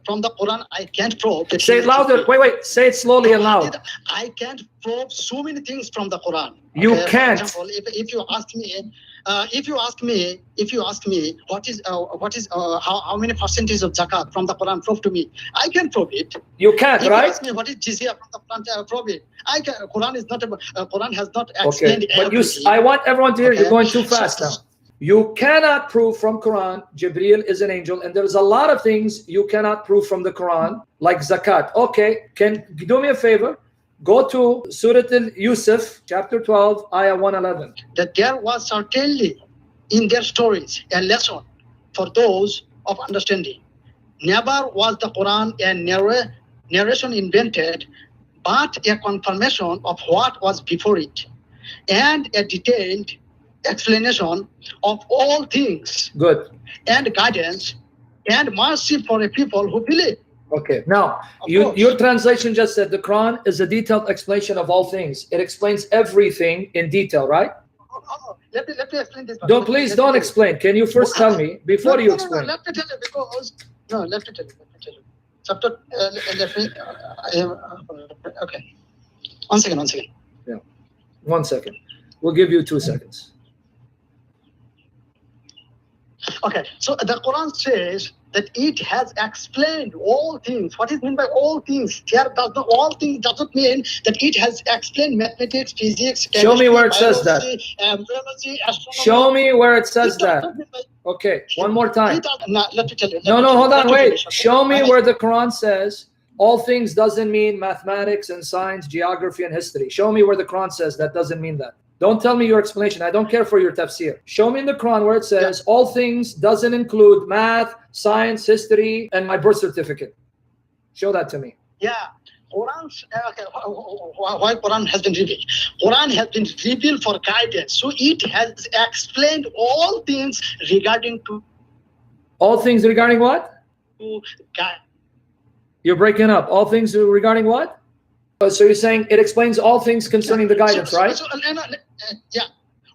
from the Quran, I can't prove. Say it louder. Wait. Say it slowly and loud. I can't prove so many things from the Quran. You can't. For example, if you ask me, what is how many percentage of zakat from the Quran? Prove to me. I can prove it. You can't, if right? You ask me what is jizya from the Quran? Prove it. I can. Quran is not. Quran has not explained everything. But I want everyone to hear. You're going too fast now. You cannot prove from Quran Jibreel is an angel, and there's a lot of things you cannot prove from the Quran, like zakat. Okay, can you do me a favor? Go to Surah Al-Yusuf, chapter 12, ayah 111. That there was certainly in their stories a lesson for those of understanding. Never was the Quran a narration invented, but a confirmation of what was before it, and a detailed explanation of all things. Good. And guidance and mercy for a people who believe. Okay. Now, your translation just said the Quran is a detailed explanation of all things. It explains everything in detail, right? Let me explain this. Please don't explain. Can you first tell me before you explain? Let me tell you because let me tell you. Chapter. Okay. One second. Yeah. 1 second. We'll give you 2 seconds. Okay, so the Quran says that it has explained all things. What is meant by all things? All things doesn't mean that it has explained mathematics, physics, chemistry, show me where it says that. Biology, show me where it says that. Okay, one more time. No, let me tell you. No, hold on, wait. Show me where the Quran says all things doesn't mean mathematics and science, geography and history. Show me where the Quran says that doesn't mean that. Don't tell me your explanation. I don't care for your tafsir. Show me in the Quran where it says all things doesn't include math, science, history, and my birth certificate. Show that to me. Yeah. Quran's, why Quran has been revealed? Quran has been revealed for guidance. So it has explained all things regarding to... All things regarding what? To guide. You're breaking up. All things regarding what? So you're saying it explains all things concerning the guidance, right? Yeah,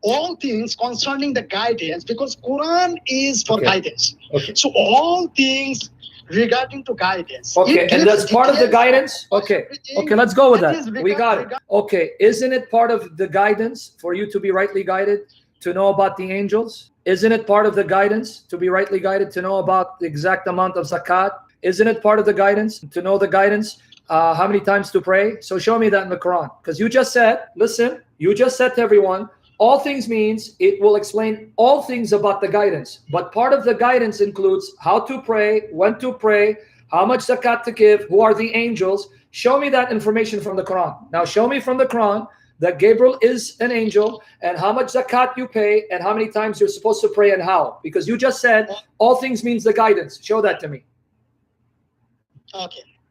all things concerning the guidance, because Quran is for guidance. Okay. So all things regarding to guidance. Okay, and that's part of the guidance? Okay, let's go with that. We got it. Okay, isn't it part of the guidance for you to be rightly guided, to know about the angels? Isn't it part of the guidance to be rightly guided, to know about the exact amount of zakat? Isn't it part of the guidance to know the guidance? How many times to pray? So show me that in the Quran. Because you just said, listen, you just said to everyone, all things means it will explain all things about the guidance. But part of the guidance includes how to pray, when to pray, how much zakat to give, who are the angels. Show me that information from the Quran. Now show me from the Quran that Gabriel is an angel and how much zakat you pay and how many times you're supposed to pray and how. Because you just said all things means the guidance. Show that to me.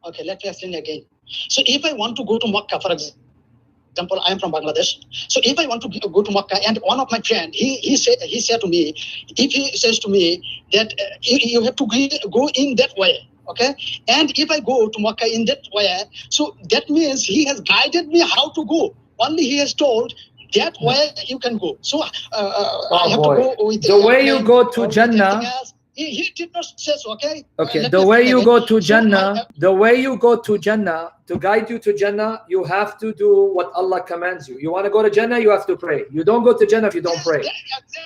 Okay, let me explain again. So if I want to go to Makkah, for example, I am from Bangladesh. So if I want to go to Makkah, and one of my friends, he said to me, if he says to me that you have to go in that way, okay? And if I go to Makkah in that way, so that means he has guided me how to go. Only he has told that way you can go. So I have to go with the way you go to Jannah. He did not say so, okay? Okay, the way you go to Jannah, to guide you to Jannah, you have to do what Allah commands you. You want to go to Jannah, you have to pray. You don't go to Jannah if you don't pray.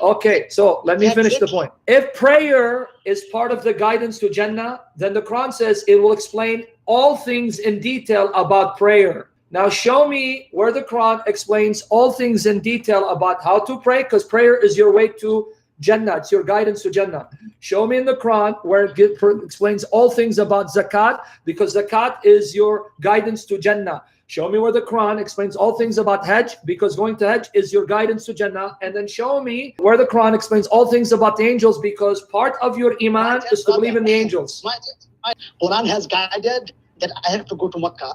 Okay, so let me finish the point. If prayer is part of the guidance to Jannah, then the Quran says it will explain all things in detail about prayer. Now show me where the Quran explains all things in detail about how to pray, because prayer is your way to Jannah, it's your guidance to Jannah. Show me in the Quran where it explains all things about zakat, because zakat is your guidance to Jannah. Show me where the Quran explains all things about Hajj, because going to Hajj is your guidance to Jannah. And then show me where the Quran explains all things about the angels, because part of your iman is to believe in the angels. Quran has guided that I have to go to Makkah,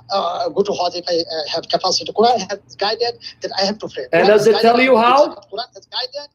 go to Hajj if I have capacity. Quran has guided that I have to pray. And does it tell you how? Quran has guided.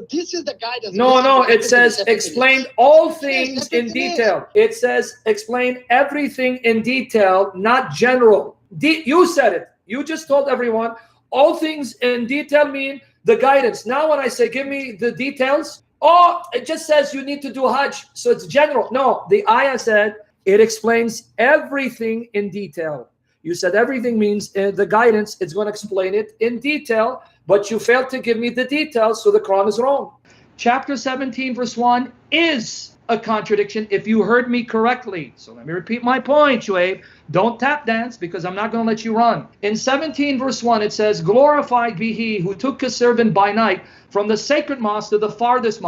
This is the guidance. No, it says explain all things in detail. It says explain everything in detail, not general. You said it. You just told everyone all things in detail mean the guidance. Now when I say give me the details, it just says you need to do Hajj. So it's general. No, the ayah said It explains everything in detail. You said everything means the guidance, it's going to explain it in detail, but you failed to give me the details, so the Quran is wrong. Chapter 17, verse 1 is a contradiction if you heard me correctly. So let me repeat my point, Shuaib. Don't tap dance, because I'm not going to let you run. In 17, verse 1, it says, glorified be he who took a servant by night from the sacred mosque to the farthest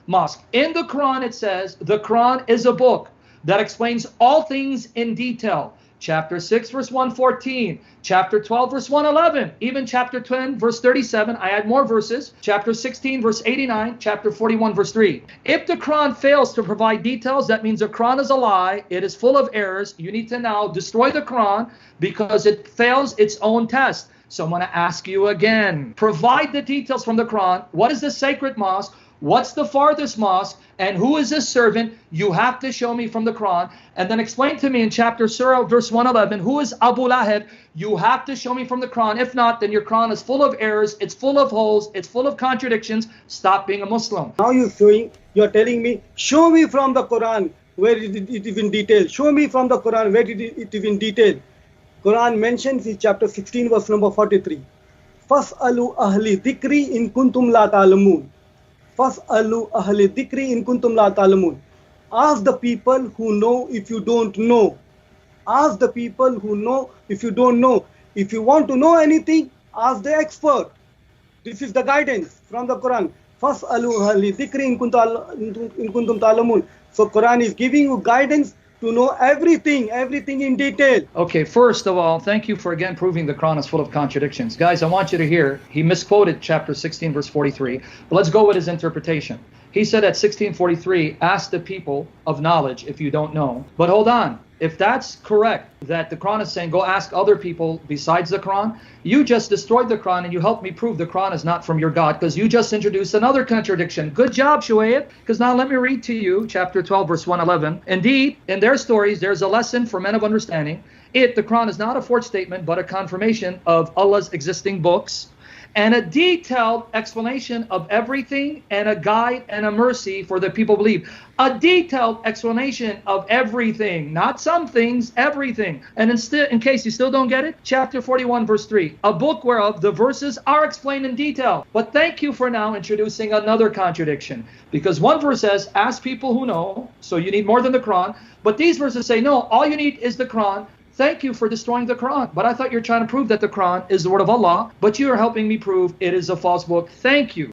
mosque. In the Quran, it says, the Quran is a book that explains all things in detail. Chapter 6, verse 114, chapter 12, verse 111, even chapter 10, verse 37, I add more verses, chapter 16, verse 89, chapter 41, verse 3. If the Quran fails to provide details, that means the Quran is a lie, it is full of errors. You need to now destroy the Quran because it fails its own test. So I'm going to ask you again, provide the details from the Quran. What is the sacred mosque? What's the farthest mosque? And who is this servant? You have to show me from the Quran. And then explain to me in chapter Surah, verse 111, who is Abu Lahab? You have to show me from the Quran. If not, then your Quran is full of errors. It's full of holes. It's full of contradictions. Stop being a Muslim. Now you're telling me, show me from the Quran where it is in detail. Show me from the Quran where it is in detail. Quran mentions in chapter 16, verse number 43. Fas'alu ahli dhikri in kuntum la ta'lamun. Fas'alu ahli dhikri in kuntum la ta'lamun. Ask the people who know if you don't know. Ask the people who know if you don't know. If you want to know anything, ask the expert. This is the guidance from the Quran. Fas'alu ahli dhikri in kuntum ta'lamun. So Quran is giving you guidance to know everything in detail. Okay, first of all, thank you for again proving the Quran is full of contradictions. Guys, I want you to hear, he misquoted chapter 16, verse 43. But let's go with his interpretation. He said at 16:43, ask the people of knowledge if you don't know. But hold on, if that's correct, that the Quran is saying go ask other people besides the Quran, you just destroyed the Quran and you helped me prove the Quran is not from your God, because you just introduced another contradiction. Good job, Shuaib. Because now let me read to you chapter 12, verse 111. Indeed, in their stories, there's a lesson for men of understanding. The Quran is not a forged statement, but a confirmation of Allah's existing books, and a detailed explanation of everything, and a guide and a mercy for the people who believe. A detailed explanation of everything, not some things, everything. And in case you still don't get it, chapter 41, verse 3, a book whereof the verses are explained in detail. But thank you for now introducing another contradiction, because one verse says, ask people who know, so you need more than the Quran. But these verses say, no, all you need is the Quran. Thank you for destroying the Quran. But I thought you were trying to prove that the Quran is the word of Allah, but you are helping me prove it is a false book. Thank you.